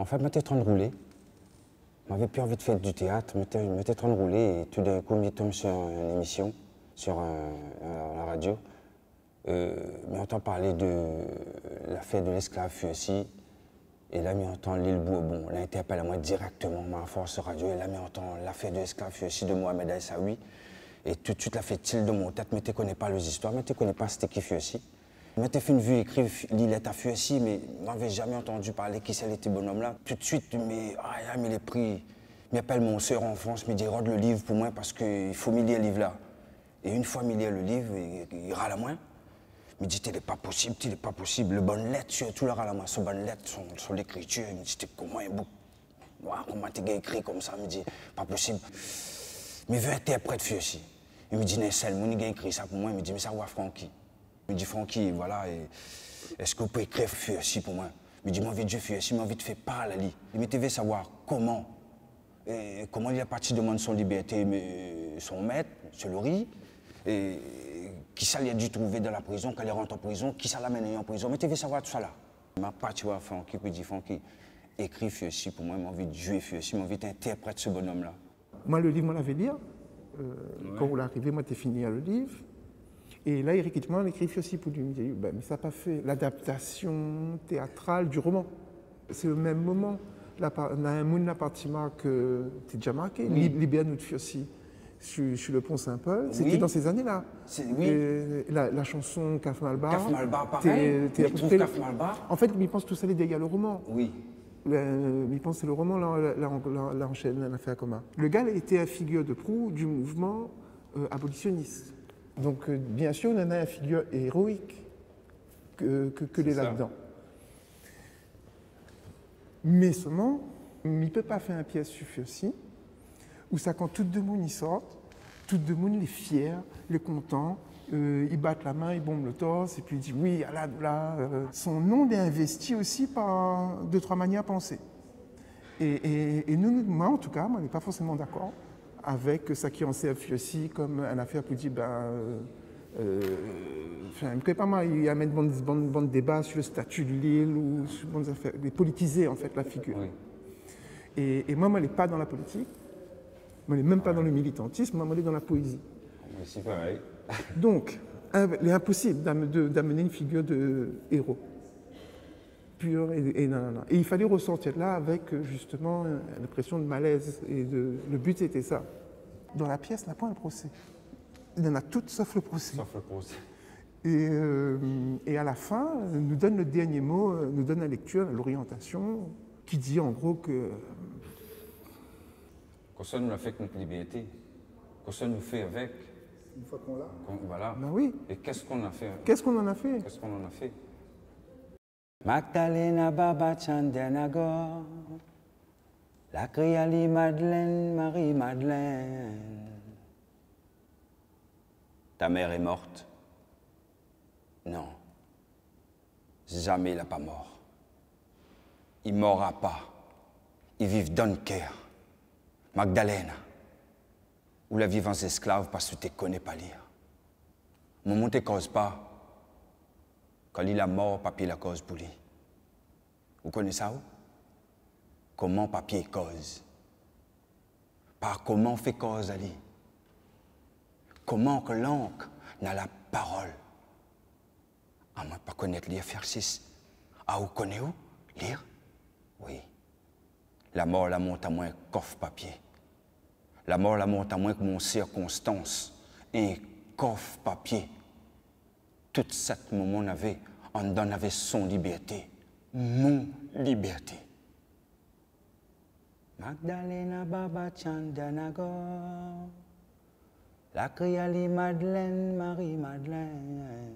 En fait, j'étais en train de rouler. J'avais plus envie de faire du théâtre. J'étais en train de rouler et tout d'un coup, je tombe sur une émission, sur la radio. J'entends parler de l'affaire de l'esclave Fuessi. Et là, j'entends l'île Bourbon. Là, interpelle à moi directement, ma force radio. Et là, j'entends l'affaire de l'esclave Fuessi de Mohamed Aïssaoui. Et tout de suite, la fait tilt de mon tête. Mais tu ne connais pas les histoires, mais tu ne connais pas c'était qui Fuessi. Je m'étais fait une vue écrire l'île à Fuessi, mais je n'avais jamais entendu parler qui c'était bonhomme-là. Tout de suite, mais il est pris. M'appelle mon soeur en France, me dit rode le livre pour moi parce qu'il faut me lire le livre là. Et une fois me lire le livre, il râle à moi. Il me dit, il n'est pas possible, il n'est pas possible. Le bonne lettre, surtout le râle à moi, son bonne lettre, son l'écriture. Il me dit, comment il comment tu as écrit comme ça? Il me dit, pas possible. Mais veut interprète Fuessi. Il me dit, Nessel, mon gars écrit ça pour moi. Il me dit, mais ça va Francky. Il me dit, Francky, voilà, est-ce que vous pouvez écrire Fuessi pour moi? Il me dit, moi, envie de jouer Fuessi, moi, envie de faire parler à lui. Il me veut savoir comment. Et comment il est parti demander son liberté, mais son maître, M. Lori, et qui ça lui a dû trouver dans la prison, quand il rentre en prison, qui ça l'amène en prison. Mais tu veux savoir tout ça là. Ma partie à Francky, puis dit Francky, écrit Fuessi pour moi, j'ai envie de jouer Fuessi, j'ai envie d'interpréter ce bonhomme-là. Moi, le livre, moi, l'avais lu. Quand vous l'arrivez, moi, t'ai fini le livre. Et là, Éric Hitchman écrit Fuessi pour lui. Il me dit, ben, mais ça n'a pas fait l'adaptation théâtrale du roman. C'est le même moment. On a un monde appartement que tu as déjà marqué, Libéano de Fuessi, sur le pont Saint-Paul. C'était dans ces années-là. Oui. La chanson Caf Malbar. Caf Malbar, pareil. Caf Malbar. En fait, il pense tout ça derrière le roman. Oui. Il pense que c'est le roman, là, enchaîne l'affaire commun. Le gars était la figure de proue du mouvement abolitionniste. Donc, bien sûr, on en a une figure héroïque que les là-dedans. Mais seulement, il ne peut pas faire une pièce sur Fuessi, où ça, quand tout le monde y sort, tout le monde est fier, il est content, ils battent la main, ils bombent le torse, et puis il dit oui, là. Son nom est investi aussi par deux, trois manières à penser. Et nous, moi en tout cas, on n'est pas forcément d'accord avec ça qui en sert Fuessi comme une affaire pour dire, il ne peut pas mal, il y a même bon débat sur le statut de l'île ou sur bonnes affaires, de politiser en fait la figure. Oui. Et moi, je n'ai pas dans la politique, je n'ai même pas dans le militantisme, moi, je suis dans la poésie. Oui, c'est pareil. Donc, il est impossible d'amener une figure de héros pur et nanana. Et il fallait ressortir de là avec justement l'impression de malaise. Et le but c'était ça. Dans la pièce, il n'y a pas un procès. Il y en a tout sauf le procès. Sauf le procès. Et à la fin, nous donne le dernier mot, nous donne la lecture, l'orientation, qui dit en gros que... Qu'on ça nous l'a fait avec notre liberté. Qu'on ça nous fait avec. Une fois qu'on l'a. Voilà. Ben oui. Et qu'est-ce qu'on a fait? Qu'est-ce qu'on en a fait? Qu'est-ce qu'on en a fait? Magdalena Baba Chandenago, la Criali Madeleine, Marie-Madeleine. Ta mère est morte? Non. Jamais il n'est pas mort. Il ne mourra pas. Il vit dans le cœur. Magdalena, ou la vivance esclave parce que tu ne connais pas lire. Mon monde ne cause pas. Quand il est mort, papier la cause pour lui. Vous connaissez ça? Comment papier cause? Par comment fait cause à lui? Comment que l'encre n'a la parole? À moi pas connaître lire faire 6. Ah, vous connaissez où? Lire? Oui. La mort la monte à moins coffre papier. La mort la monte à moins que mon circonstance. Un coffre papier. Tout cette moment avait, en donne avait son liberté. Mon liberté. Magdalena Baba Chandenago, la Criali Madeleine, Marie-Madeleine.